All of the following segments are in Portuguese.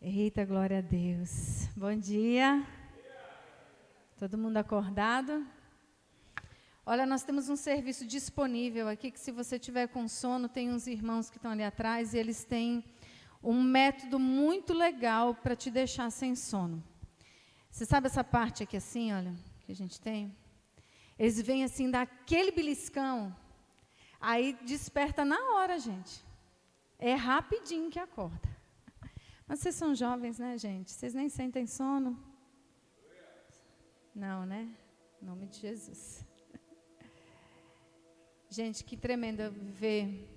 Eita, glória a Deus. Bom dia. Todo mundo acordado? Olha, nós temos um serviço disponível aqui, que se você tiver com sono, tem uns irmãos que estão ali atrás, e eles têm um método muito legal para te deixar sem sono. Você sabe essa parte aqui assim, olha, que a gente tem? Eles vêm assim, dá aquele beliscão, aí desperta na hora, gente. É rapidinho que acorda. Mas vocês são jovens, né, gente? Vocês nem sentem sono? Não, né? Em nome de Jesus. Gente, que tremendo ver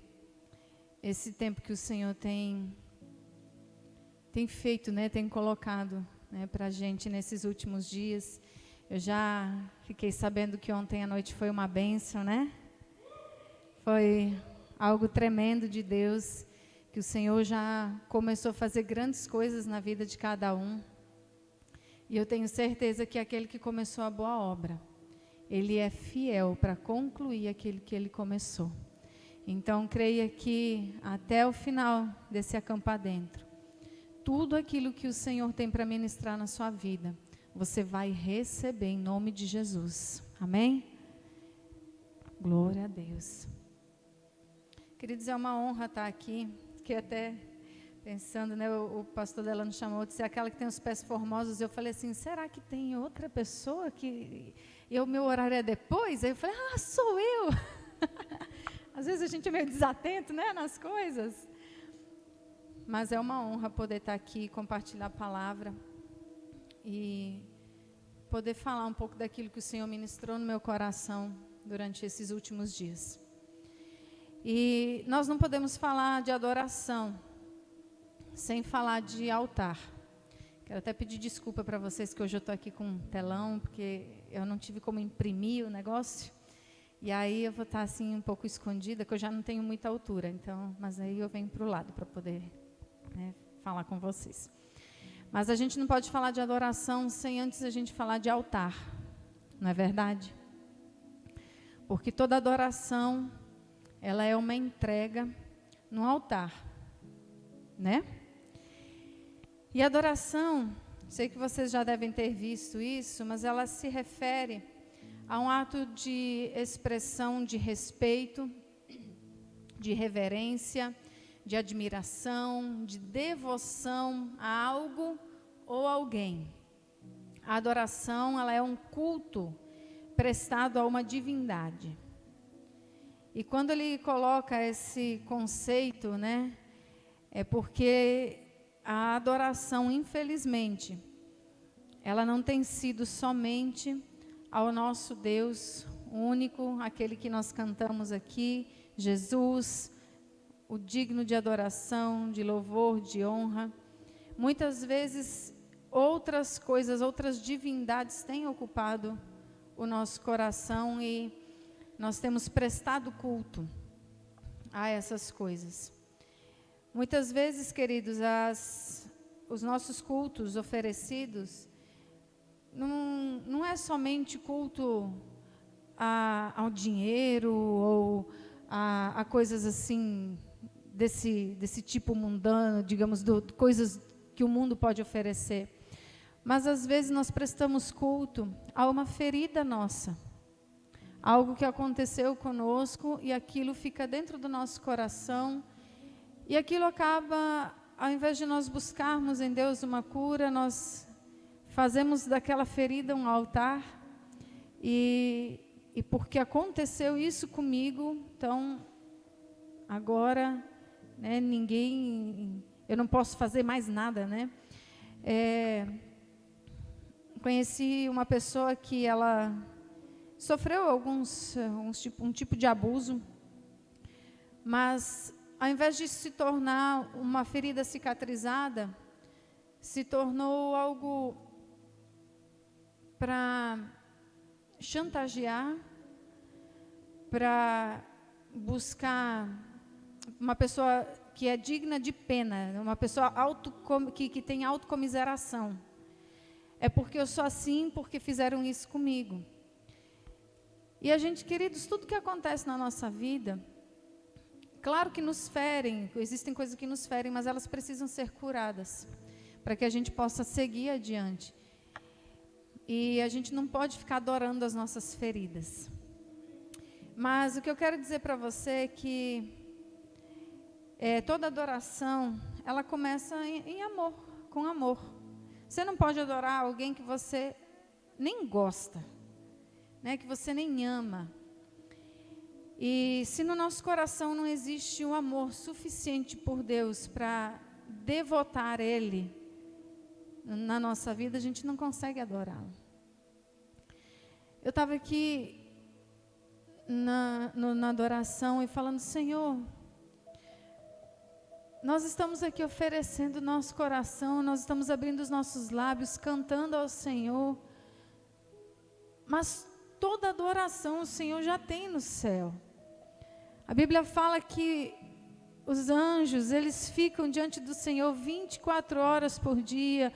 esse tempo que o Senhor tem feito, né? Tem colocado, né, para a gente nesses últimos dias. Eu já fiquei sabendo que ontem à noite foi uma bênção, né? Foi algo tremendo de Deus, que o Senhor já começou a fazer grandes coisas na vida de cada um. E eu tenho certeza que aquele que começou a boa obra, ele é fiel para concluir aquilo que ele começou. Então, creia que até o final desse acampar dentro, tudo aquilo que o Senhor tem para ministrar na sua vida, você vai receber em nome de Jesus. Amém? Glória a Deus. Queridos, é uma honra estar aqui. Que até pensando, né, o pastor dela nos chamou de ser aquela que tem os pés formosos. Eu falei assim, será que tem outra pessoa que o meu horário é depois? Aí eu falei, sou eu. Às vezes a gente é meio desatento, né, nas coisas. Mas é uma honra poder estar aqui, compartilhar a palavra e poder falar um pouco daquilo que o Senhor ministrou no meu coração durante esses últimos dias. E nós não podemos falar de adoração sem falar de altar. Quero até pedir desculpa para vocês que hoje eu estou aqui com um telão, porque eu não tive como imprimir o negócio. E aí eu vou estar assim um pouco escondida, que eu já não tenho muita altura. Então, mas aí eu venho para o lado para poder, né, falar com vocês. Mas a gente não pode falar de adoração sem antes a gente falar de altar. Não é verdade? Porque toda adoração, ela é uma entrega no altar, né? E adoração, sei que vocês já devem ter visto isso, mas ela se refere a um ato de expressão de respeito, de reverência, de admiração, de devoção a algo ou alguém. A adoração, ela é um culto prestado a uma divindade. E quando ele coloca esse conceito, né, é porque a adoração, infelizmente, ela não tem sido somente ao nosso Deus único, aquele que nós cantamos aqui, Jesus, o digno de adoração, de louvor, de honra. Muitas vezes, outras coisas, outras divindades têm ocupado o nosso coração e nós temos prestado culto a essas coisas. Muitas vezes, queridos, os nossos cultos oferecidos não é somente culto ao dinheiro ou a coisas assim, desse tipo mundano, digamos, coisas que o mundo pode oferecer. Mas às vezes nós prestamos culto a uma ferida nossa. Algo que aconteceu conosco e aquilo fica dentro do nosso coração e aquilo acaba, ao invés de nós buscarmos em Deus uma cura, nós fazemos daquela ferida um altar e porque aconteceu isso comigo, então agora, né, eu não posso fazer mais nada, né? Conheci uma pessoa que ela sofreu um tipo de abuso, mas ao invés de se tornar uma ferida cicatrizada, se tornou algo para chantagear, para buscar uma pessoa que é digna de pena, uma pessoa que tem autocomiseração. É porque eu sou assim, porque fizeram isso comigo. E a gente, queridos, tudo que acontece na nossa vida, claro que nos ferem, existem coisas que nos ferem, mas elas precisam ser curadas. para que a gente possa seguir adiante. E a gente não pode ficar adorando as nossas feridas. Mas o que eu quero dizer para você é que toda adoração, ela começa em amor, com amor. Você não pode adorar alguém que você nem gosta, né, que você nem ama. E se no nosso coração não existe um amor suficiente por Deus para devotar Ele na nossa vida, a gente não consegue adorá-lo. Eu estava aqui na adoração e falando, Senhor, nós estamos aqui oferecendo nosso coração, nós estamos abrindo os nossos lábios, cantando ao Senhor, mas toda adoração o Senhor já tem no céu. A Bíblia fala que os anjos, eles ficam diante do Senhor 24 horas por dia,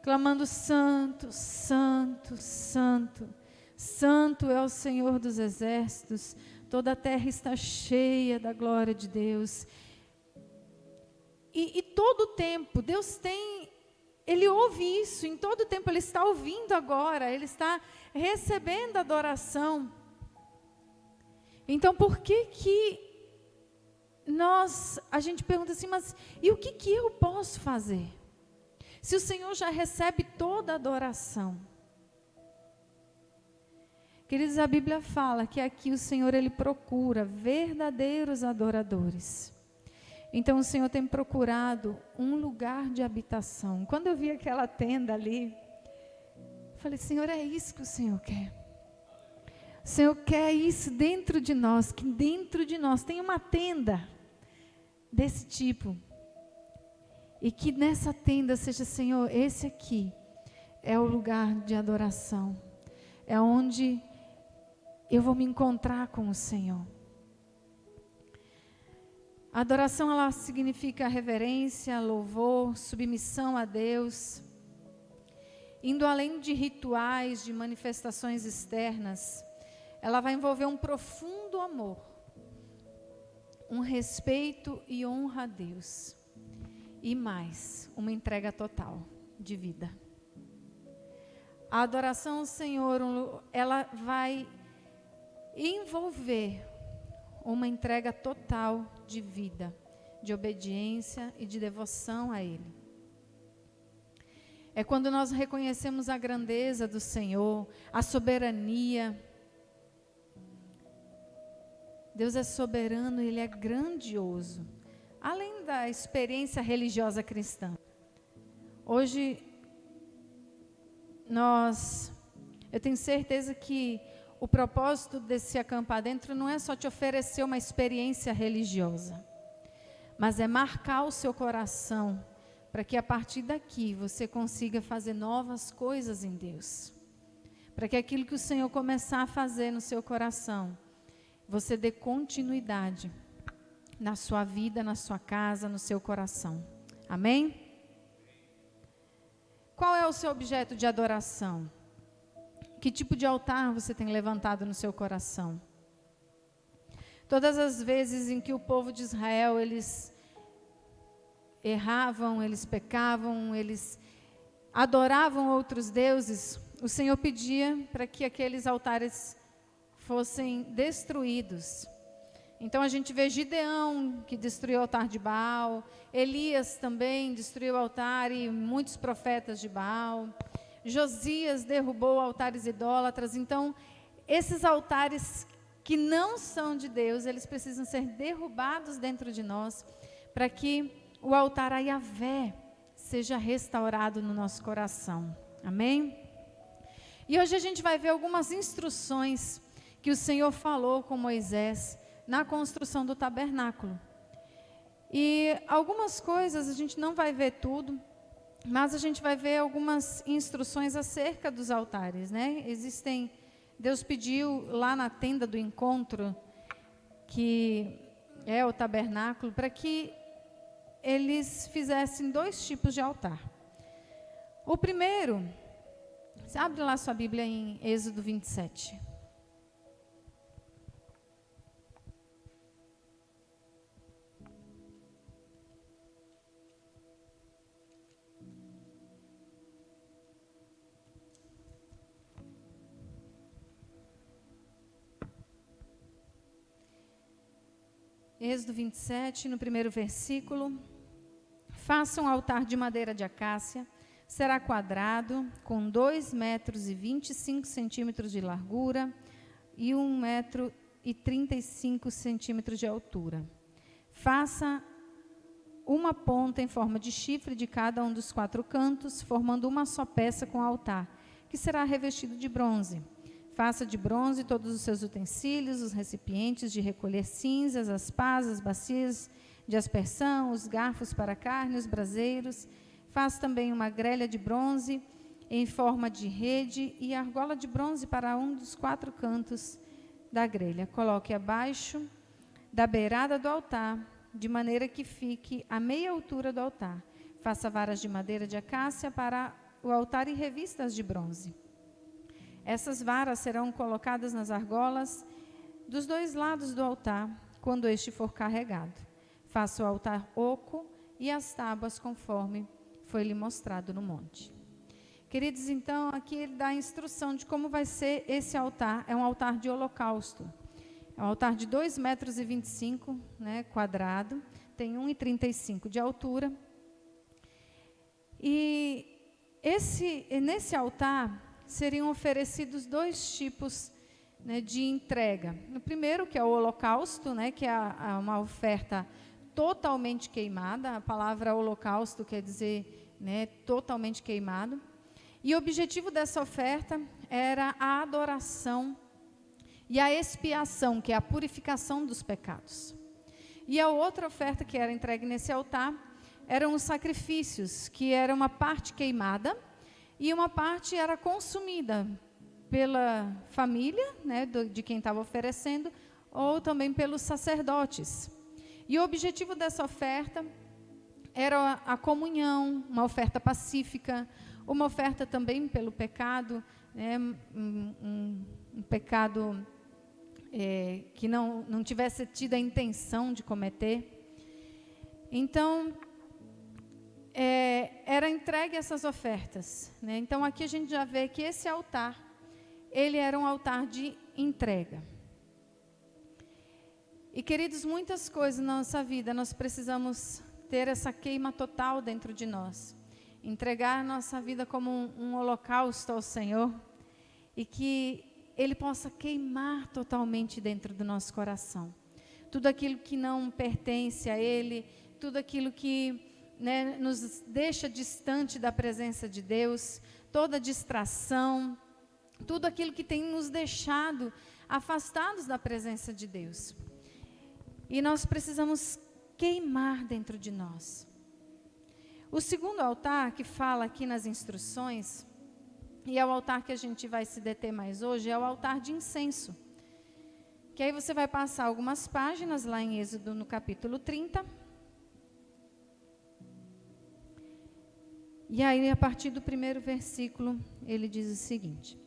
clamando santo, santo, santo. Santo é o Senhor dos exércitos, toda a terra está cheia da glória de Deus. E todo o tempo, Deus Ele ouve isso, em todo o tempo Ele está ouvindo agora, Ele está recebendo adoração. Então, por que a gente pergunta assim, mas e o que eu posso fazer? Se o Senhor já recebe toda a adoração. Queridos, a Bíblia fala que aqui o Senhor, Ele procura verdadeiros adoradores. Então o Senhor tem procurado um lugar de habitação. Quando eu vi aquela tenda ali, falei, Senhor, é isso que o Senhor quer. O Senhor quer isso dentro de nós, que dentro de nós tem uma tenda desse tipo. E que nessa tenda seja, Senhor, esse aqui é o lugar de adoração. É onde eu vou me encontrar com o Senhor. A adoração, ela significa reverência, louvor, submissão a Deus. Indo além de rituais, de manifestações externas, ela vai envolver um profundo amor, um respeito e honra a Deus. E mais, uma entrega total de vida. A adoração ao Senhor, ela vai envolver uma entrega total de vida, de obediência e de devoção a Ele. É quando nós reconhecemos a grandeza do Senhor, a soberania. Deus é soberano, Ele é grandioso. Além da experiência religiosa cristã. Hoje, eu tenho certeza que o propósito desse acampar dentro não é só te oferecer uma experiência religiosa, mas é marcar o seu coração, para que a partir daqui você consiga fazer novas coisas em Deus. Para que aquilo que o Senhor começar a fazer no seu coração, você dê continuidade na sua vida, na sua casa, no seu coração. Amém? Qual é o seu objeto de adoração? Que tipo de altar você tem levantado no seu coração? Todas as vezes em que o povo de Israel, eles erravam, eles pecavam, eles adoravam outros deuses, o Senhor pedia para que aqueles altares fossem destruídos. Então a gente vê Gideão, que destruiu o altar de Baal, Elias também destruiu o altar e muitos profetas de Baal, Josias derrubou altares idólatras. Então esses altares que não são de Deus, eles precisam ser derrubados dentro de nós, para que o altar a Yahvé seja restaurado no nosso coração. Amém? E hoje a gente vai ver algumas instruções que o Senhor falou com Moisés na construção do tabernáculo. E algumas coisas, a gente não vai ver tudo, mas a gente vai ver algumas instruções acerca dos altares, né? Deus pediu lá na tenda do encontro, que é o tabernáculo, para que eles fizessem 2 tipos de altar. O primeiro, você abre lá sua Bíblia em Êxodo 27. Êxodo 27, no primeiro versículo. Faça um altar de madeira de acácia, será quadrado, com 2 metros e 25 centímetros de largura e 1 metro e 35 centímetros de altura. Faça uma ponta em forma de chifre de cada um dos 4 cantos, formando uma só peça com o altar, que será revestido de bronze. Faça de bronze todos os seus utensílios, os recipientes de recolher cinzas, as pás, as bacias de aspersão, os garfos para carne, os braseiros. Faça também uma grelha de bronze em forma de rede e argola de bronze para um dos 4 cantos da grelha. Coloque abaixo da beirada do altar, de maneira que fique à meia altura do altar. Faça varas de madeira de acácia para o altar e revistas de bronze. Essas varas serão colocadas nas argolas dos 2 lados do altar, quando este for carregado. Faça o altar oco e as tábuas conforme foi-lhe mostrado no monte. Queridos, então, aqui ele dá a instrução de como vai ser esse altar. É um altar de holocausto. É um altar de 2 metros e 25, né, quadrado, tem 1,35 de altura. E nesse altar seriam oferecidos 2 tipos, né, de entrega. O primeiro, que é o holocausto, né, que é uma oferta totalmente queimada. A palavra holocausto quer dizer, né, totalmente queimado. E o objetivo dessa oferta era a adoração e a expiação, que é a purificação dos pecados. E a outra oferta que era entregue nesse altar eram os sacrifícios, que era uma parte queimada e uma parte era consumida pela família, né, de quem estava oferecendo, ou também pelos sacerdotes. E o objetivo dessa oferta era a comunhão, uma oferta pacífica, uma oferta também pelo pecado, né, um pecado que não tivesse tido a intenção de cometer. Então, era entregue essas ofertas, né? Então, aqui a gente já vê que esse altar, ele era um altar de entrega. E, queridos, muitas coisas na nossa vida, nós precisamos ter essa queima total dentro de nós. Entregar a nossa vida como um holocausto ao Senhor, e que Ele possa queimar totalmente dentro do nosso coração. Tudo aquilo que não pertence a Ele, tudo aquilo que, né, nos deixa distante da presença de Deus, toda distração, tudo aquilo que tem nos deixado afastados da presença de Deus. E nós precisamos queimar dentro de nós. O segundo altar que fala aqui nas instruções, e é o altar que a gente vai se deter mais hoje, é o altar de incenso. Que aí você vai passar algumas páginas lá em Êxodo, no capítulo 30. E aí, a partir do primeiro versículo, ele diz o seguinte: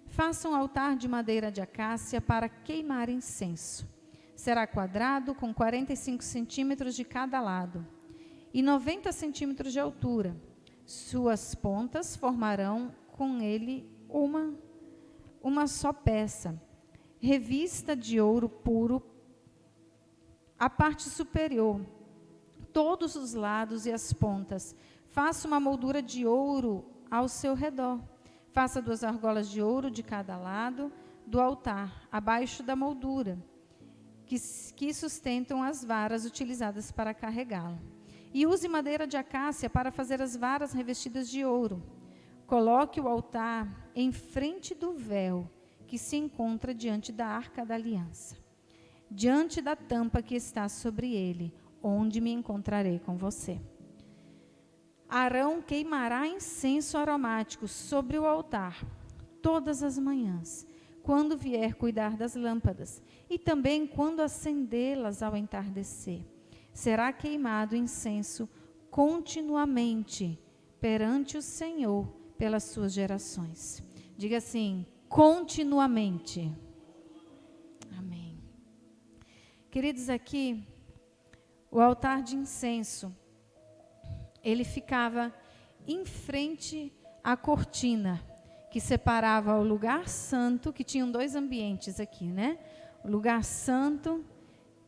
faça um altar de madeira de acácia para queimar incenso. Será quadrado, com 45 centímetros de cada lado e 90 centímetros de altura. Suas pontas formarão com ele uma só peça, revista de ouro puro, a parte superior, todos os lados e as pontas. Faça uma moldura de ouro ao seu redor. Faça 2 argolas de ouro de cada lado do altar, abaixo da moldura, que sustentam as varas utilizadas para carregá-lo. E use madeira de acácia para fazer as varas revestidas de ouro. Coloque o altar em frente do véu que se encontra diante da arca da aliança, diante da tampa que está sobre ele, onde me encontrarei com você. Arão queimará incenso aromático sobre o altar todas as manhãs, quando vier cuidar das lâmpadas, e também quando acendê-las ao entardecer. Será queimado incenso continuamente perante o Senhor pelas suas gerações. Diga assim: continuamente. Amém. Queridos, aqui, o altar de incenso, ele ficava em frente à cortina que separava o lugar santo, que tinham 2 ambientes aqui, né? O lugar santo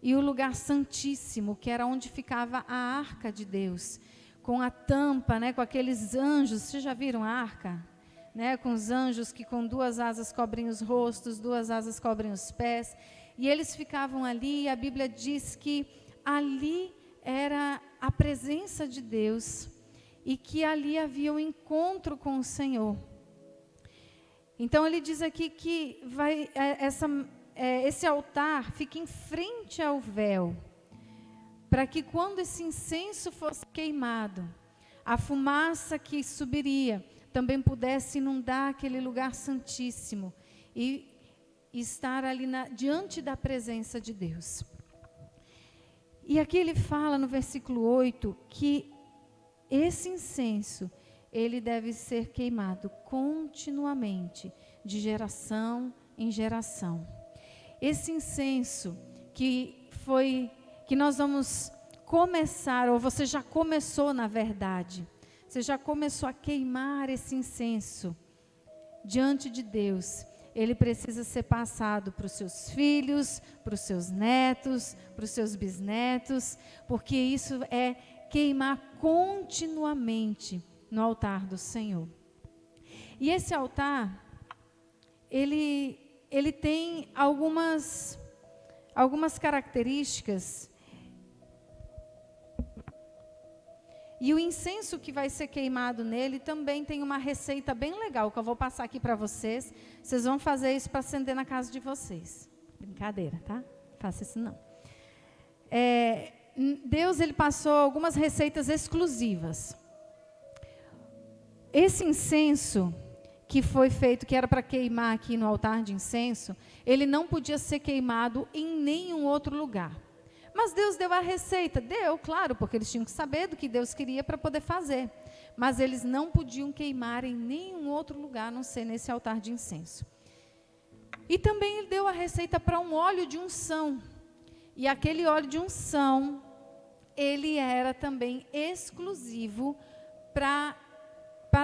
e o lugar santíssimo, que era onde ficava a arca de Deus, com a tampa, né, com aqueles anjos. Vocês já viram a arca? Né, com os anjos que com 2 asas cobrem os rostos, 2 asas cobrem os pés, e eles ficavam ali, e a Bíblia diz que ali era a presença de Deus, e que ali havia um encontro com o Senhor. Então ele diz aqui que esse altar fica em frente ao véu, para que quando esse incenso fosse queimado, a fumaça que subiria também pudesse inundar aquele lugar santíssimo e estar ali diante da presença de Deus. E aqui ele fala no versículo 8 que esse incenso, ele deve ser queimado continuamente, de geração em geração. Esse incenso que nós vamos começar, ou você já começou na verdade, você já começou a queimar esse incenso diante de Deus. Ele precisa ser passado para os seus filhos, para os seus netos, para os seus bisnetos, porque isso é queimar continuamente no altar do Senhor. E esse altar, ele tem algumas características. E o incenso que vai ser queimado nele também tem uma receita bem legal, que eu vou passar aqui para vocês. Vocês vão fazer isso para acender na casa de vocês. Brincadeira, tá? Faça isso não. Deus, ele passou algumas receitas exclusivas. Esse incenso que foi feito, que era para queimar aqui no altar de incenso, ele não podia ser queimado em nenhum outro lugar. Mas Deus deu a receita, claro, porque eles tinham que saber do que Deus queria para poder fazer. Mas eles não podiam queimar em nenhum outro lugar, a não ser nesse altar de incenso. E também ele deu a receita para um óleo de unção. E aquele óleo de unção, ele era também exclusivo para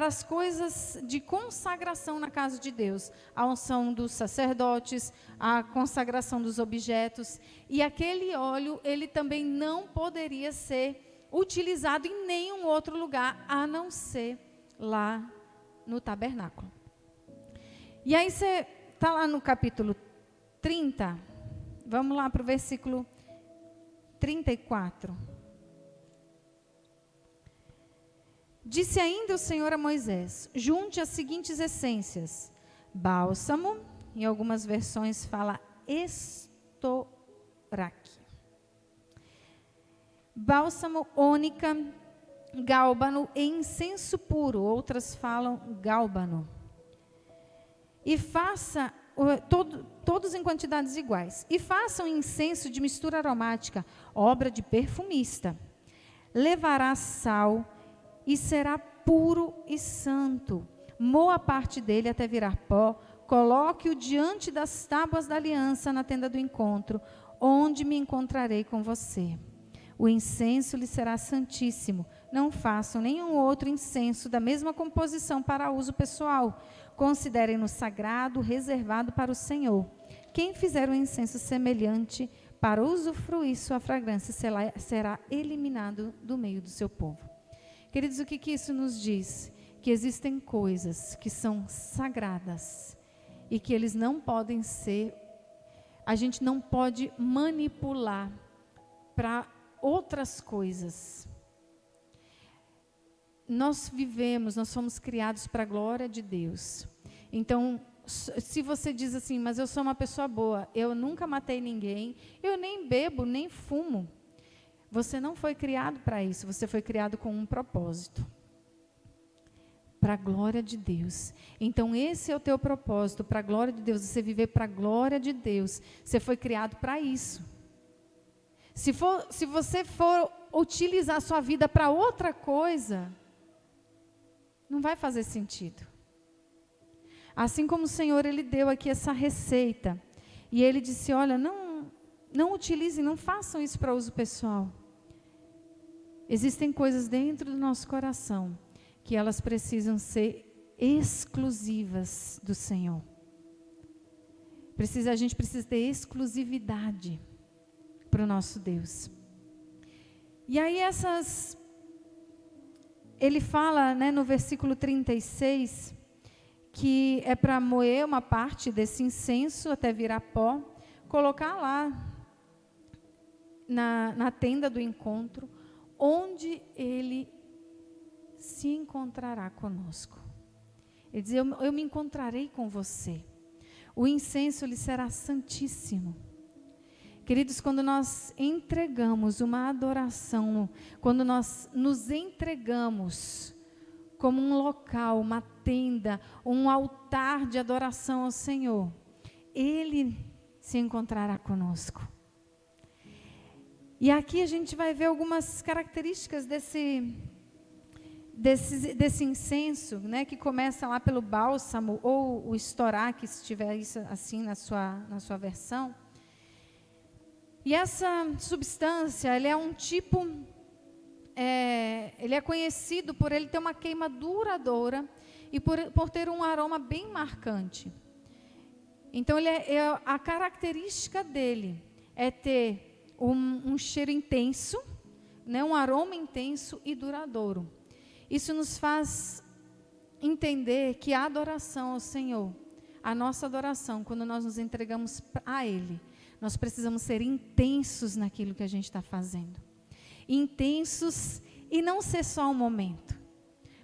as coisas de consagração na casa de Deus. A unção dos sacerdotes, a consagração dos objetos. E aquele óleo, ele também não poderia ser utilizado em nenhum outro lugar, a não ser lá no tabernáculo. E aí você está lá no capítulo 30, vamos lá para o versículo 34. Disse ainda o Senhor a Moisés: junte as seguintes essências: bálsamo, em algumas versões fala estoraque, bálsamo, ônica, gálbano e incenso puro, outras falam gálbano. E faça todos em quantidades iguais. E faça um incenso de mistura aromática, obra de perfumista. Levará sal e será puro e santo. Moa parte dele até virar pó, coloque-o diante das tábuas da aliança na tenda do encontro, onde me encontrarei com você. O incenso lhe será santíssimo. Não façam nenhum outro incenso da mesma composição para uso pessoal. Considerem-no sagrado, reservado para o Senhor. Quem fizer um incenso semelhante para usufruir sua fragrância será eliminado do meio do seu povo. Queridos, o que isso nos diz? Que existem coisas que são sagradas e que eles não podem ser, a gente não pode manipular para outras coisas. Nós fomos criados para a glória de Deus. Então, se você diz assim, mas eu sou uma pessoa boa, eu nunca matei ninguém, eu nem bebo, nem fumo. Você não foi criado para isso, você foi criado com um propósito. Para a glória de Deus. Então esse é o teu propósito, para a glória de Deus, você viver para a glória de Deus. Você foi criado para isso. Se você for utilizar a sua vida para outra coisa, não vai fazer sentido. Assim como o Senhor, Ele deu aqui essa receita. E Ele disse, olha, não utilizem, não façam isso para uso pessoal. Existem coisas dentro do nosso coração que elas precisam ser exclusivas do Senhor. A gente precisa ter exclusividade para o nosso Deus. E aí ele fala, né, no versículo 36, que é para moer uma parte desse incenso até virar pó, colocar lá na tenda do encontro, onde ele se encontrará conosco. Ele diz, eu me encontrarei com você. O incenso lhe será santíssimo. Queridos, quando nós entregamos uma adoração, quando nós nos entregamos como um local, uma tenda, um altar de adoração ao Senhor, Ele se encontrará conosco. E aqui a gente vai ver algumas características desse incenso, né, que começa lá pelo bálsamo, ou o estoraque, se tiver isso assim na sua versão. E essa substância, ele é um tipo, ele é conhecido por ele ter uma queima duradoura e por ter um aroma bem marcante. Então, a característica dele é ter um cheiro intenso, né, um aroma intenso e duradouro. Isso nos faz entender que a adoração ao Senhor, a nossa adoração, quando nós nos entregamos a Ele, nós precisamos ser intensos naquilo que a gente está fazendo. Intensos e não ser só um momento,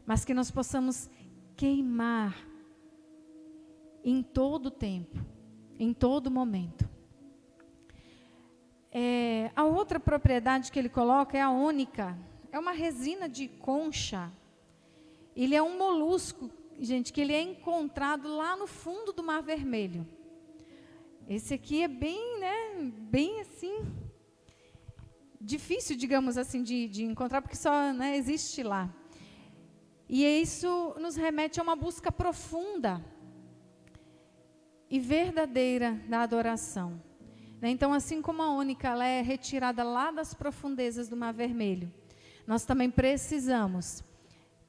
mas que nós possamos queimar em todo tempo, em todo momento. A outra propriedade que ele coloca é a ônica. É uma resina de concha. Ele é um molusco, gente, que ele é encontrado lá no fundo do Mar Vermelho. Esse aqui é bem, né, bem assim, difícil, digamos assim, de encontrar, porque só, né, existe lá. E isso nos remete a uma busca profunda e verdadeira da adoração. Então, assim como a ônica ela é retirada lá das profundezas do Mar Vermelho, nós também precisamos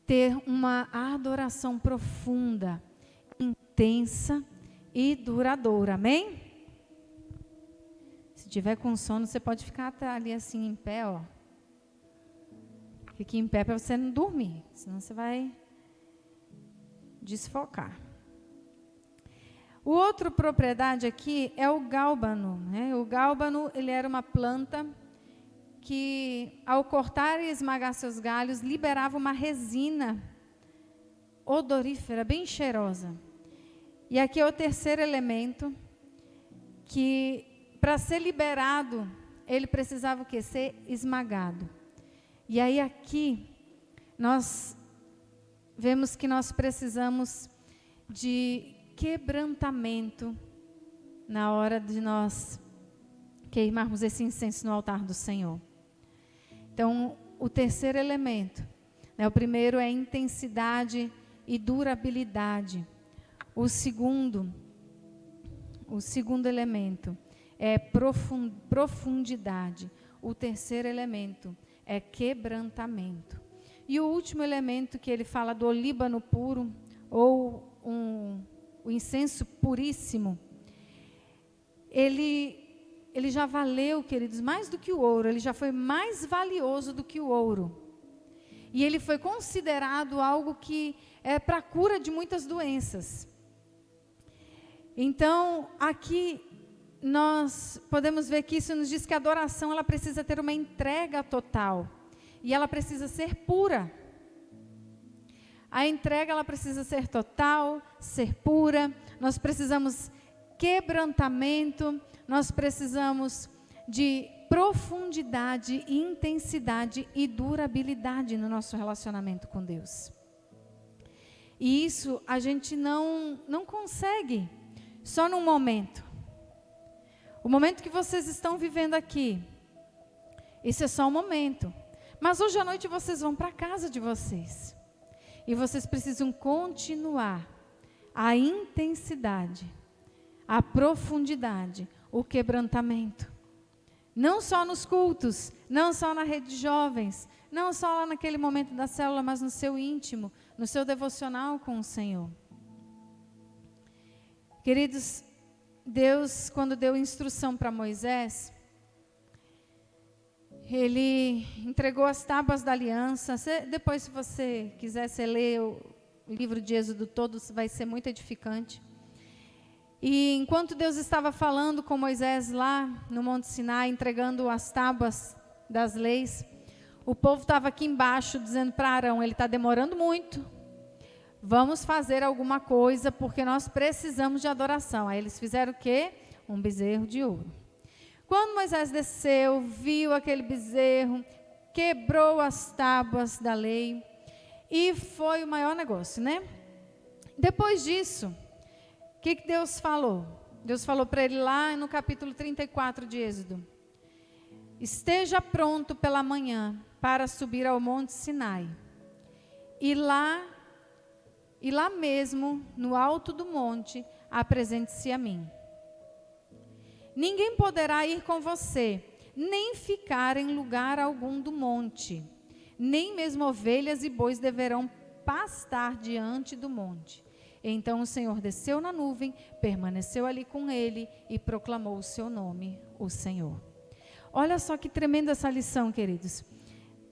ter uma adoração profunda, intensa e duradoura. Amém? Se tiver com sono, você pode ficar ali assim em pé, ó. Fique em pé para você não dormir, senão você vai desfocar. O outro propriedade aqui é o gálbano, né? O gálbano, ele era uma planta que, ao cortar e esmagar seus galhos, liberava uma resina odorífera, bem cheirosa. E aqui é o terceiro elemento, que para ser liberado, ele precisava o quê? Ser esmagado. E aí aqui, nós vemos que nós precisamos de quebrantamento na hora de nós queimarmos esse incenso no altar do Senhor. Então, o terceiro elemento, né, o primeiro é intensidade e durabilidade. O segundo elemento é profundidade. O terceiro elemento é quebrantamento. E o último elemento que ele fala do olíbano puro, ou o incenso puríssimo, ele já valeu, queridos, mais do que o ouro, ele já foi mais valioso do que o ouro. E ele foi considerado algo que é para a cura de muitas doenças. Então, aqui nós podemos ver que isso nos diz que a adoração ela precisa ter uma entrega total. E ela precisa ser pura. A entrega ela precisa ser total, ser pura. Nós precisamos quebrantamento, nós precisamos de profundidade, intensidade e durabilidade no nosso relacionamento com Deus. E isso a gente não consegue só num momento. O momento que vocês estão vivendo aqui, isso é só um momento. Mas hoje à noite vocês vão para a casa de vocês. E vocês precisam continuar a intensidade, a profundidade, o quebrantamento. Não só nos cultos, não só na rede de jovens, não só lá naquele momento da célula, mas no seu íntimo, no seu devocional com o Senhor. Queridos, Deus, quando deu instrução para Moisés, ele entregou as tábuas da aliança. Depois, se você quiser, você lê o livro de Êxodo todo, vai ser muito edificante. E enquanto Deus estava falando com Moisés lá no Monte Sinai, entregando as tábuas das leis, o povo estava aqui embaixo dizendo para Arão: ele está demorando muito, vamos fazer alguma coisa, porque nós precisamos de adoração. Aí eles fizeram o quê? Um bezerro de ouro. Quando Moisés desceu, viu aquele bezerro, quebrou as tábuas da lei, e foi o maior negócio, né? Depois disso, o que Deus falou? Deus falou para ele lá no capítulo 34 de Êxodo: esteja pronto pela manhã para subir ao Monte Sinai, e lá mesmo, no alto do monte, apresente-se a mim. Ninguém poderá ir com você, nem ficar em lugar algum do monte, nem mesmo ovelhas e bois deverão pastar diante do monte. Então o Senhor desceu na nuvem, permaneceu ali com ele e proclamou o seu nome, o Senhor. Olha só que tremenda essa lição, queridos.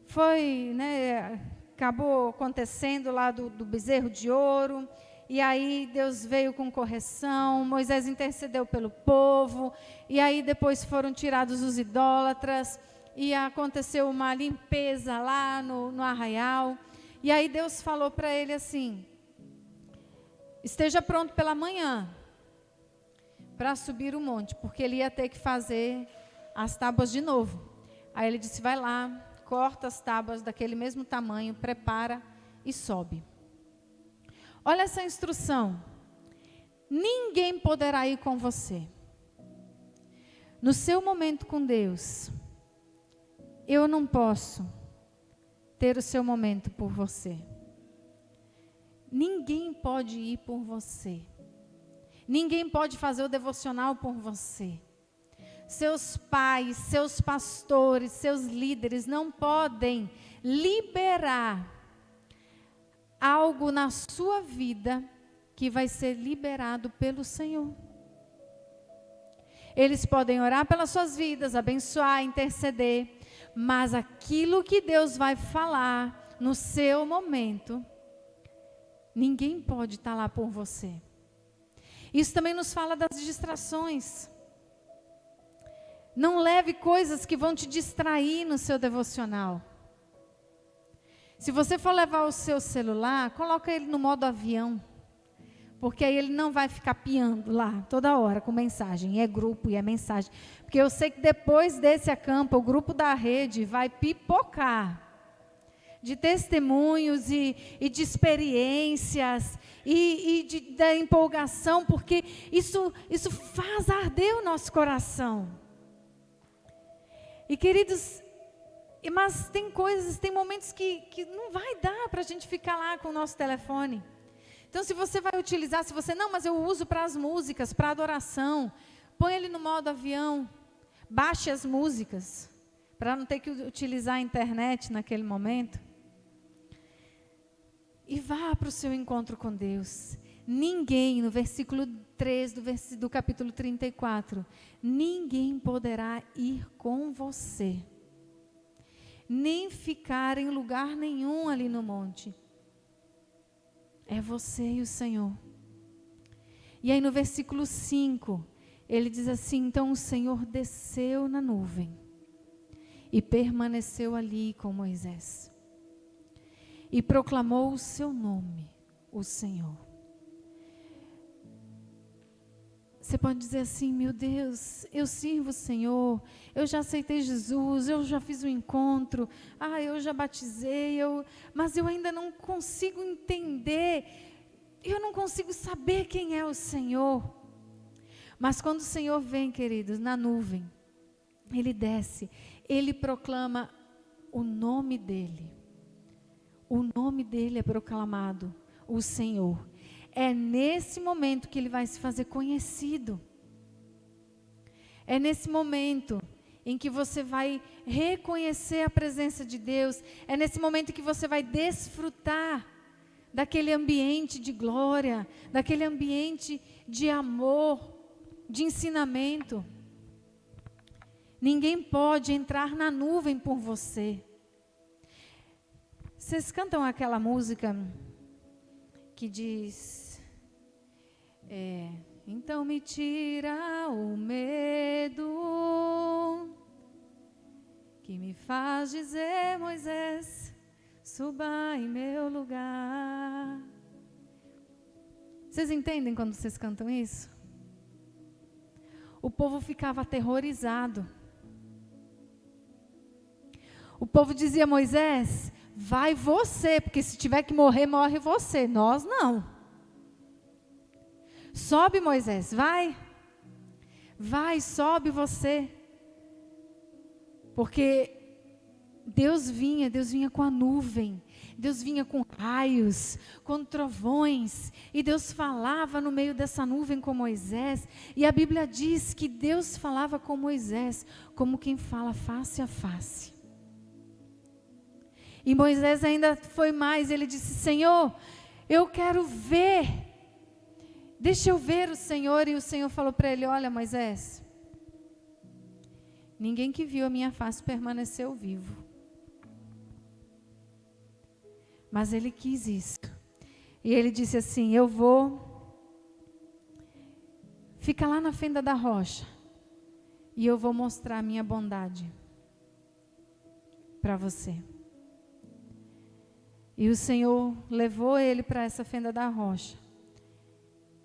Foi, né, acabou acontecendo lá do bezerro de ouro, e aí Deus veio com correção, Moisés intercedeu pelo povo, e aí depois foram tirados os idólatras, e aconteceu uma limpeza lá no arraial, e aí Deus falou para ele assim: esteja pronto pela manhã, para subir o monte, porque ele ia ter que fazer as tábuas de novo. Aí ele disse: vai lá, corta as tábuas daquele mesmo tamanho, prepara e sobe. Olha essa instrução: ninguém poderá ir com você. No seu momento com Deus, eu não posso ter o seu momento por você. Ninguém pode ir por você. Ninguém pode fazer o devocional por você. Seus pais, seus pastores, seus líderes não podem liberar algo na sua vida que vai ser liberado pelo Senhor. Eles podem orar pelas suas vidas, abençoar, interceder, mas aquilo que Deus vai falar no seu momento, ninguém pode estar lá por você. Isso também nos fala das distrações. Não leve coisas que vão te distrair no seu devocional. Se você for levar o seu celular, coloca ele no modo avião, porque aí ele não vai ficar piando lá toda hora com mensagem, é grupo e é mensagem. Porque eu sei que depois desse acampo, o grupo da rede vai pipocar de testemunhos e de experiências da empolgação, porque isso faz arder o nosso coração. E queridos, mas tem coisas, tem momentos que não vai dar para a gente ficar lá com o nosso telefone. Então, se você vai utilizar, mas eu uso para as músicas, para a adoração, põe ele no modo avião, baixe as músicas, para não ter que utilizar a internet naquele momento. E vá para o seu encontro com Deus. Ninguém, no versículo 3 do capítulo 34, ninguém poderá ir com você, nem ficar em lugar nenhum ali no monte. É você e o Senhor. E aí no versículo 5, ele diz assim: então o Senhor desceu na nuvem e permaneceu ali com Moisés. E proclamou o seu nome, o Senhor. Você pode dizer assim: meu Deus, eu sirvo o Senhor, eu já aceitei Jesus, eu já fiz um encontro, eu já batizei, mas eu ainda não consigo entender, eu não consigo saber quem é o Senhor. Mas quando o Senhor vem, queridos, na nuvem, Ele desce, Ele proclama o nome dEle. O nome dEle é proclamado, o Senhor. É nesse momento que Ele vai se fazer conhecido. É nesse momento em que você vai reconhecer a presença de Deus. É nesse momento que você vai desfrutar daquele ambiente de glória, daquele ambiente de amor, de ensinamento. Ninguém pode entrar na nuvem por você. Vocês cantam aquela música que diz: então me tira o medo, que me faz dizer, Moisés, suba em meu lugar. Vocês entendem quando vocês cantam isso? O povo ficava aterrorizado. O povo dizia: Moisés, vai você, porque se tiver que morrer, morre você. Nós não. Sobe, Moisés, vai. Vai, sobe você. Porque Deus vinha com a nuvem. Deus vinha com raios, com trovões, e Deus falava no meio dessa nuvem com Moisés, e a Bíblia diz que Deus falava com Moisés, como quem fala face a face. E Moisés ainda foi mais, ele disse: Senhor, eu quero ver, deixa eu ver o Senhor. E o Senhor falou para ele: olha, Moisés, ninguém que viu a minha face permaneceu vivo. Mas ele quis isso. E ele disse assim: eu vou ficar lá na fenda da rocha, e eu vou mostrar a minha bondade para você. E o Senhor levou ele para essa fenda da rocha.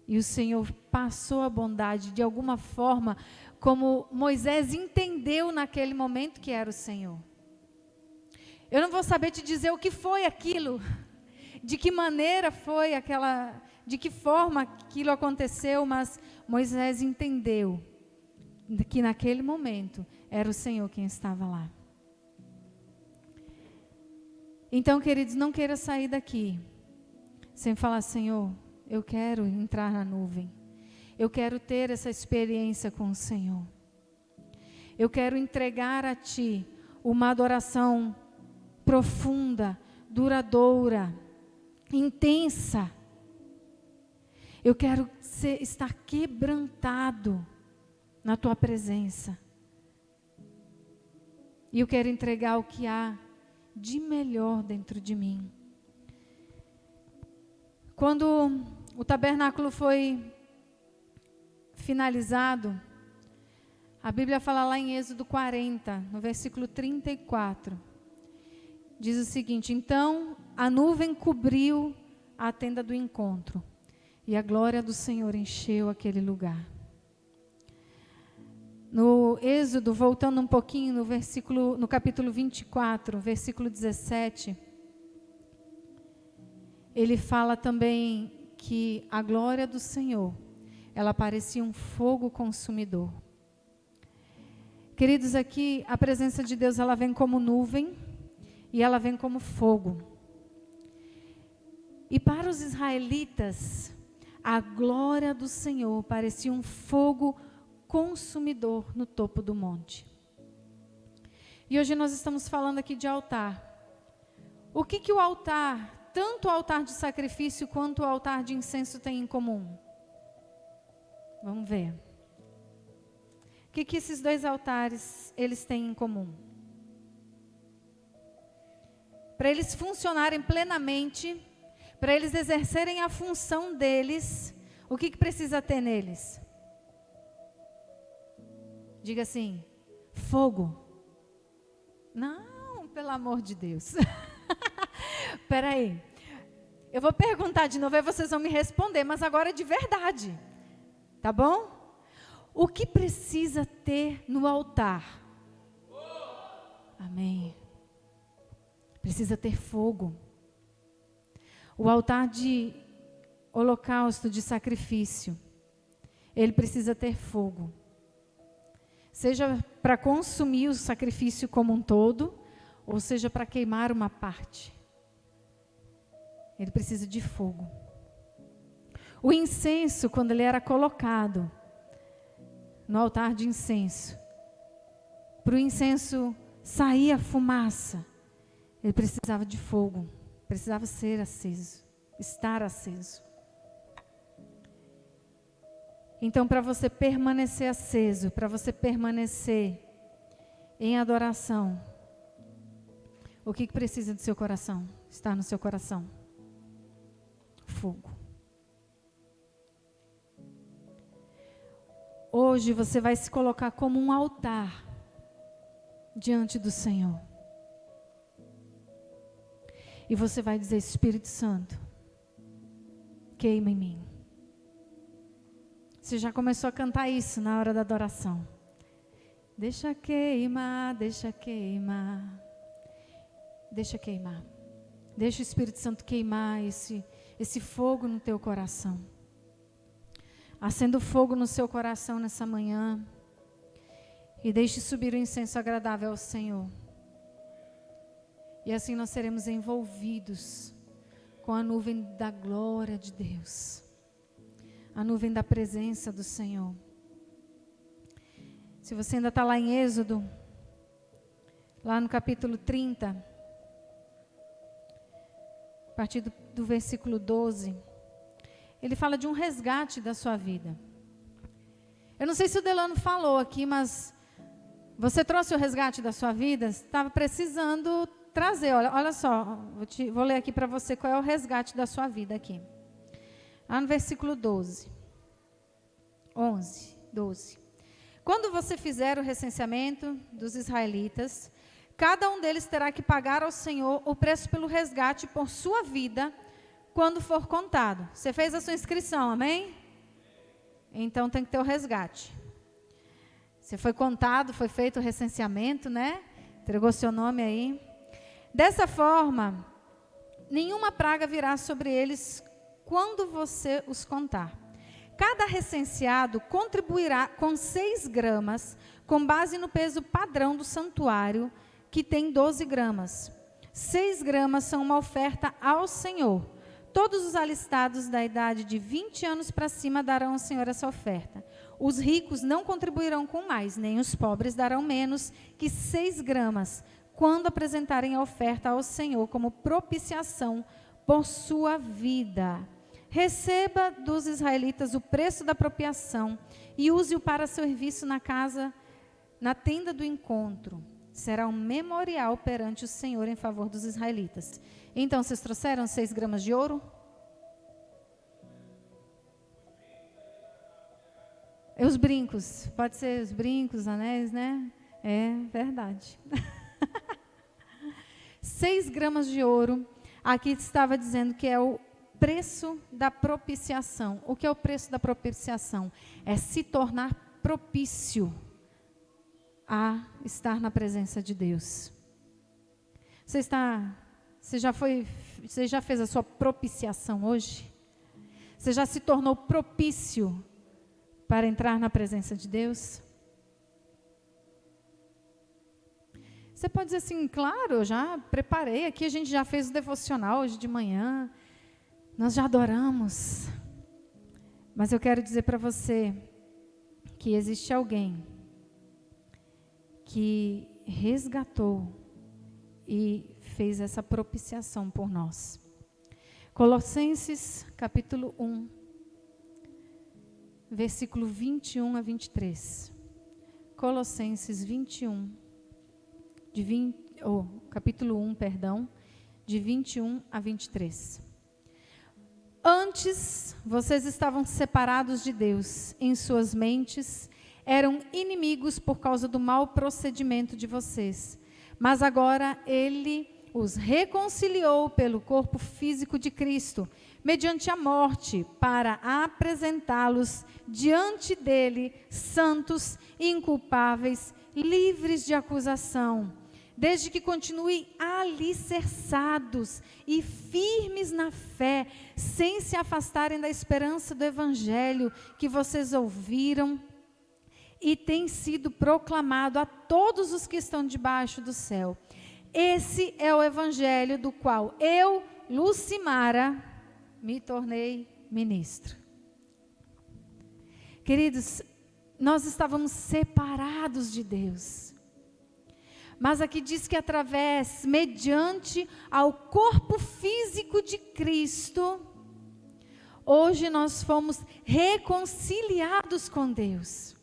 E o Senhor passou a bondade de alguma forma, como Moisés entendeu naquele momento que era o Senhor. Eu não vou saber te dizer o que foi aquilo, de que maneira foi aquela, de que forma aquilo aconteceu, mas Moisés entendeu que naquele momento era o Senhor quem estava lá. Então, queridos, não queira sair daqui sem falar: Senhor, eu quero entrar na nuvem. Eu quero ter essa experiência com o Senhor. Eu quero entregar a Ti uma adoração profunda, duradoura, intensa. Eu quero estar quebrantado na Tua presença. E eu quero entregar o que há de melhor dentro de mim. Quando o tabernáculo foi finalizado, a Bíblia fala lá em Êxodo 40, no versículo 34, diz o seguinte: então a nuvem cobriu a tenda do encontro, e a glória do Senhor encheu aquele lugar. No Êxodo, voltando um pouquinho no capítulo 24, versículo 17, ele fala também que a glória do Senhor, ela parecia um fogo consumidor. Queridos, aqui a presença de Deus, ela vem como nuvem e ela vem como fogo. E para os israelitas, a glória do Senhor parecia um fogo consumidor no topo do monte. E hoje nós estamos falando aqui de altar. O que o altar, tanto o altar de sacrifício quanto o altar de incenso, tem em comum? Vamos ver. O que esses dois altares eles têm em comum? Para eles funcionarem plenamente, para eles exercerem a função deles, o que precisa ter neles? Diga assim: fogo. Não, pelo amor de Deus. Espera aí. Eu vou perguntar de novo e vocês vão me responder, mas agora de verdade. Tá bom? O que precisa ter no altar? Amém. Precisa ter fogo. O altar de holocausto, de sacrifício, ele precisa ter fogo. Seja para consumir o sacrifício como um todo, ou seja para queimar uma parte. Ele precisa de fogo. O incenso, quando ele era colocado no altar de incenso, para o incenso sair a fumaça, ele precisava de fogo, precisava ser aceso, estar aceso. Então, para você permanecer aceso, para você permanecer em adoração, o que precisa do seu coração? Está no seu coração? Fogo. Hoje você vai se colocar como um altar diante do Senhor. E você vai dizer: Espírito Santo, queima em mim. Você já começou a cantar isso na hora da adoração. Deixa queimar, deixa queimar. Deixa queimar. Deixa o Espírito Santo queimar esse fogo no teu coração. Acenda o fogo no seu coração nessa manhã. E deixe subir o incenso agradável ao Senhor. E assim nós seremos envolvidos com a nuvem da glória de Deus. A nuvem da presença do Senhor. Se você ainda está lá em Êxodo, lá no capítulo 30, a partir do versículo 12, ele fala de um resgate da sua vida. Eu não sei se o Delano falou aqui, mas você trouxe o resgate da sua vida? Estava precisando trazer. Olha só, vou ler aqui para você qual é o resgate da sua vida aqui. Lá no versículo 12. Quando você fizer o recenseamento dos israelitas, cada um deles terá que pagar ao Senhor o preço pelo resgate por sua vida, quando for contado. Você fez a sua inscrição, amém? Então tem que ter o resgate. Você foi contado, foi feito o recenseamento, né? Entregou seu nome aí. Dessa forma, nenhuma praga virá sobre eles quando você os contar. Cada recenseado contribuirá com 6 gramas, com base no peso padrão do santuário, que tem 12 gramas. 6 gramas são uma oferta ao Senhor. Todos os alistados da idade de 20 anos para cima darão ao Senhor essa oferta. Os ricos não contribuirão com mais, nem os pobres darão menos que 6 gramas, quando apresentarem a oferta ao Senhor como propiciação por sua vida. Receba dos israelitas o preço da apropriação e use-o para serviço na tenda do encontro. Será um memorial perante o Senhor em favor dos israelitas. Então, vocês trouxeram 6 gramas de ouro? E os brincos, pode ser os brincos, anéis, né? É verdade. 6 gramas de ouro, aqui estava dizendo que é o preço da propiciação. O que é o preço da propiciação? É se tornar propício a estar na presença de Deus. Você já fez a sua propiciação hoje? Você já se tornou propício para entrar na presença de Deus? Você pode dizer assim: claro, eu já preparei aqui, a gente já fez o devocional hoje de manhã, nós já adoramos. Mas eu quero dizer para você que existe alguém que resgatou e fez essa propiciação por nós. Colossenses capítulo 1, versículo 21 a 23. Colossenses 21, capítulo 1, de 21 a 23. Antes, vocês estavam separados de Deus em suas mentes, eram inimigos por causa do mau procedimento de vocês. Mas agora Ele os reconciliou pelo corpo físico de Cristo, mediante a morte, para apresentá-los diante dele, santos, inculpáveis, livres de acusação, desde que continuem alicerçados e firmes na fé, sem se afastarem da esperança do Evangelho que vocês ouviram e tem sido proclamado a todos os que estão debaixo do céu. Esse é o Evangelho do qual eu, Lucimara, me tornei ministro. Queridos, nós estávamos separados de Deus. Mas aqui diz que mediante ao corpo físico de Cristo, hoje nós fomos reconciliados com Deus.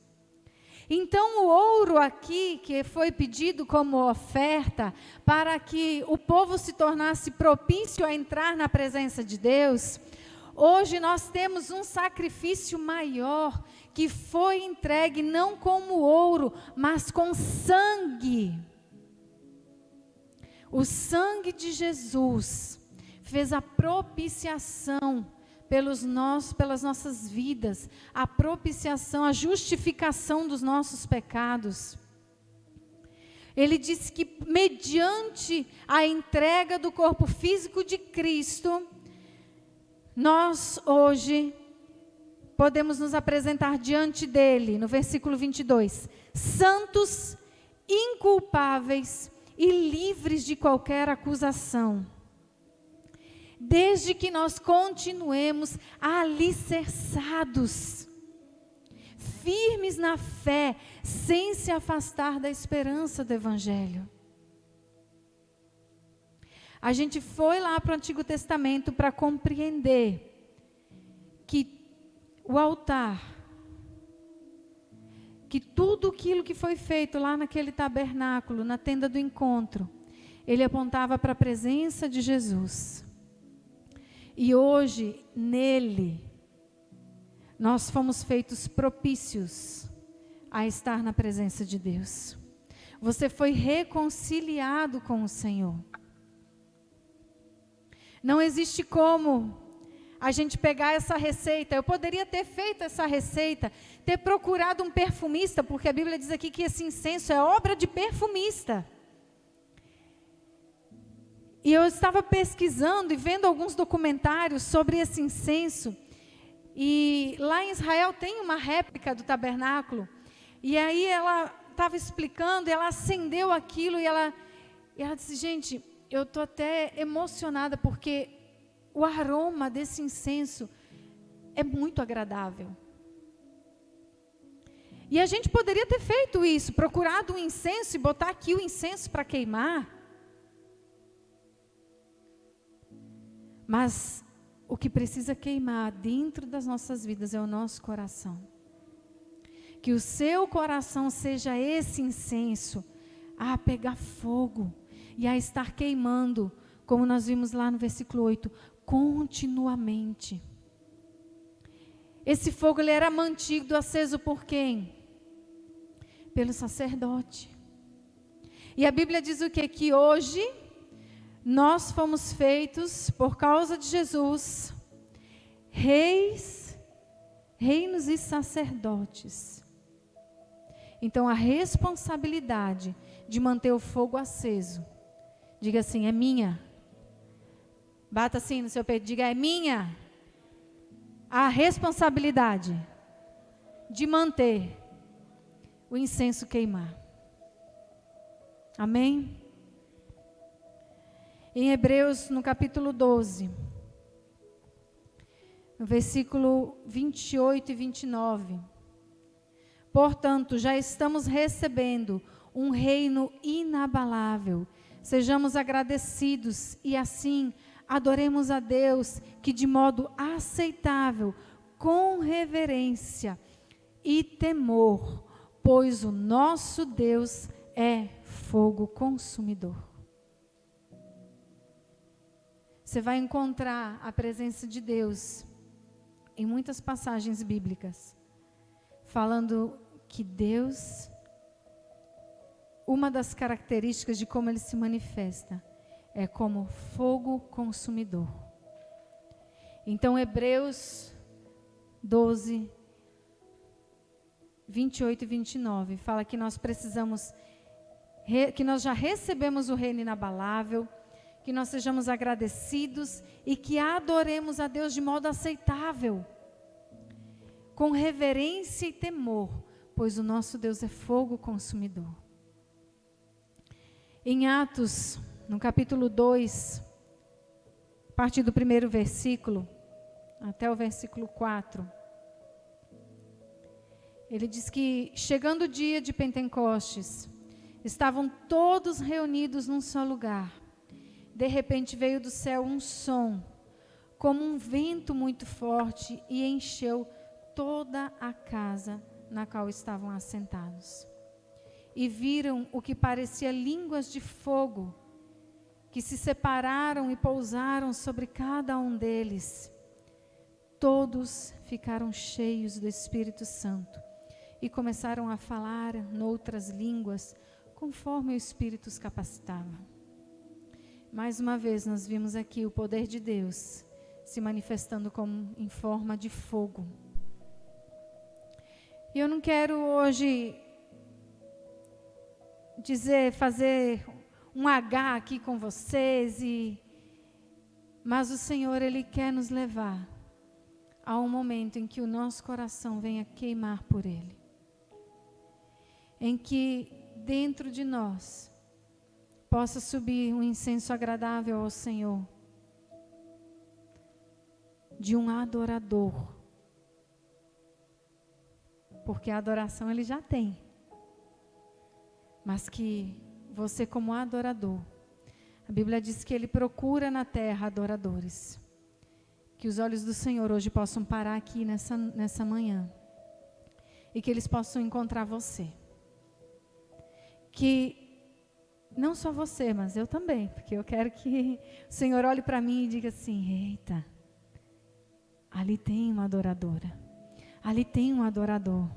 Então, o ouro aqui, que foi pedido como oferta, para que o povo se tornasse propício a entrar na presença de Deus, hoje nós temos um sacrifício maior, que foi entregue não como ouro, mas com sangue. O sangue de Jesus fez a propiciação pelas nossas vidas, a propiciação, a justificação dos nossos pecados. Ele disse que mediante a entrega do corpo físico de Cristo, nós hoje podemos nos apresentar diante dele, no versículo 22, santos, inculpáveis e livres de qualquer acusação. Desde que nós continuemos alicerçados, firmes na fé, sem se afastar da esperança do Evangelho. A gente foi lá para o Antigo Testamento para compreender que o altar, que tudo aquilo que foi feito lá naquele tabernáculo, na tenda do encontro, ele apontava para a presença de Jesus. E hoje, nele, nós fomos feitos propícios a estar na presença de Deus. Você foi reconciliado com o Senhor. Não existe como a gente pegar essa receita. Eu poderia ter feito essa receita, ter procurado um perfumista, porque a Bíblia diz aqui que esse incenso é obra de perfumista. E eu estava pesquisando e vendo alguns documentários sobre esse incenso. E lá em Israel tem uma réplica do tabernáculo. E aí ela estava explicando, e ela acendeu aquilo, e ela disse, gente, eu estou até emocionada, porque o aroma desse incenso é muito agradável. E a gente poderia ter feito isso, procurado um incenso e botar aqui o incenso para queimar. Mas o que precisa queimar dentro das nossas vidas é o nosso coração. Que o seu coração seja esse incenso a pegar fogo e a estar queimando, como nós vimos lá no versículo 8, continuamente. Esse fogo ele era mantido aceso por quem? Pelo sacerdote. E a Bíblia diz o quê? Que hoje nós fomos feitos, por causa de Jesus, reinos e sacerdotes. Então a responsabilidade de manter o fogo aceso, diga assim, é minha. Bata assim no seu peito, diga, é minha. A responsabilidade de manter o incenso queimar. Amém? Em Hebreus, no capítulo 12, no versículo 28 e 29. Portanto, já estamos recebendo um reino inabalável. Sejamos agradecidos e assim adoremos a Deus, que de modo aceitável, com reverência e temor, pois o nosso Deus é fogo consumidor. Você vai encontrar a presença de Deus em muitas passagens bíblicas, falando que Deus, uma das características de como Ele se manifesta, é como fogo consumidor. Então, Hebreus 12, 28 e 29, fala que nós precisamos, que nós já recebemos o reino inabalável, que nós sejamos agradecidos e que adoremos a Deus de modo aceitável, com reverência e temor, pois o nosso Deus é fogo consumidor. Em Atos, no capítulo 2, a partir do primeiro versículo, até o versículo 4, ele diz que, chegando o dia de Pentecostes, estavam todos reunidos num só lugar. De repente veio do céu um som, como um vento muito forte, e encheu toda a casa na qual estavam assentados. E viram o que parecia línguas de fogo, que se separaram e pousaram sobre cada um deles. Todos ficaram cheios do Espírito Santo e começaram a falar noutras línguas, conforme o Espírito os capacitava. Mais uma vez nós vimos aqui o poder de Deus se manifestando como em forma de fogo. E eu não quero hoje fazer um H aqui com vocês, mas o Senhor, Ele quer nos levar a um momento em que o nosso coração venha queimar por Ele. Em que dentro de nós possa subir um incenso agradável ao Senhor, de um adorador. Porque a adoração Ele já tem. Mas que você como adorador, a Bíblia diz que Ele procura na terra adoradores. Que os olhos do Senhor hoje possam parar aqui nessa manhã. E que eles possam encontrar você. Que não só você, mas eu também. Porque eu quero que o Senhor olhe para mim e diga assim: eita, ali tem uma adoradora. Ali tem um adorador.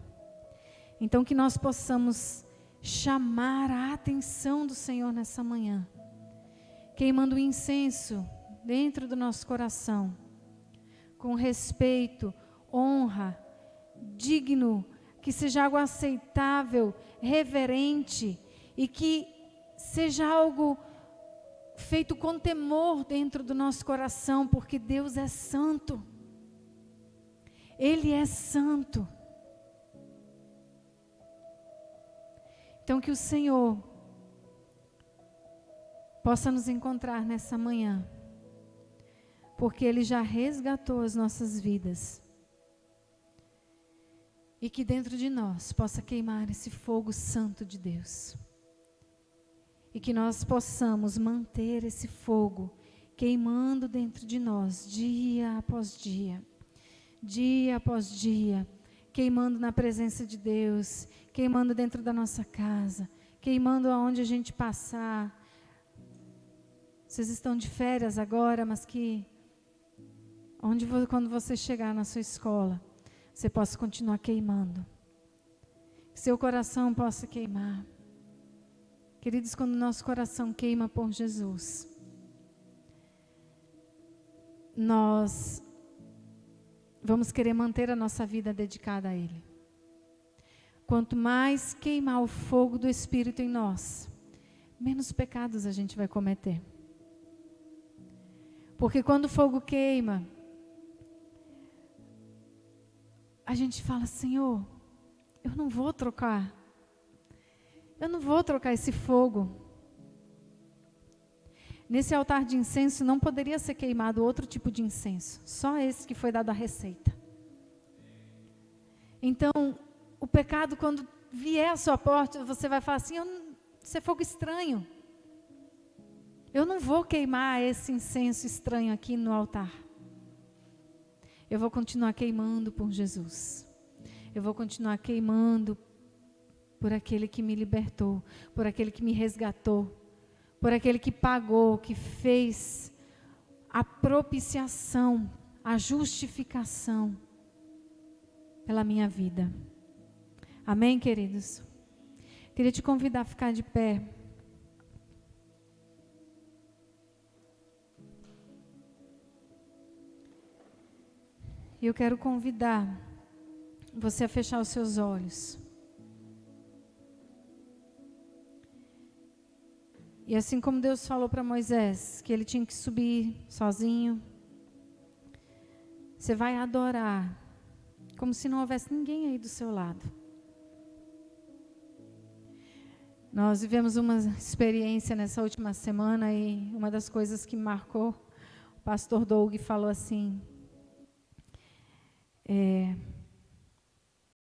Então que nós possamos chamar a atenção do Senhor nessa manhã, queimando o incenso dentro do nosso coração, com respeito, honra, digno, que seja algo aceitável, reverente, e que seja algo feito com temor dentro do nosso coração, porque Deus é santo. Ele é santo. Então que o Senhor possa nos encontrar nessa manhã, porque Ele já resgatou as nossas vidas. E que dentro de nós possa queimar esse fogo santo de Deus. E que nós possamos manter esse fogo queimando dentro de nós, dia após dia. Dia após dia, queimando na presença de Deus, queimando dentro da nossa casa, queimando aonde a gente passar. Vocês estão de férias agora, mas que quando você chegar na sua escola, você possa continuar queimando. Que seu coração possa queimar. Queridos, quando o nosso coração queima por Jesus, nós vamos querer manter a nossa vida dedicada a Ele. Quanto mais queimar o fogo do Espírito em nós, menos pecados a gente vai cometer. Porque quando o fogo queima, a gente fala: Senhor, eu não vou trocar esse fogo. Nesse altar de incenso não poderia ser queimado outro tipo de incenso, só esse que foi dado a receita. Então, o pecado, quando vier à sua porta, você vai falar assim: isso é fogo estranho. Eu não vou queimar esse incenso estranho aqui no altar. Eu vou continuar queimando por Jesus. Eu vou continuar queimando por aquele que me libertou, por aquele que me resgatou, por aquele que pagou, que fez a propiciação, a justificação pela minha vida. Amém, queridos? Queria te convidar a ficar de pé. E eu quero convidar você a fechar os seus olhos. E assim como Deus falou para Moisés, que ele tinha que subir sozinho, você vai adorar, como se não houvesse ninguém aí do seu lado. Nós vivemos uma experiência nessa última semana e uma das coisas que me marcou, o pastor Doug falou assim: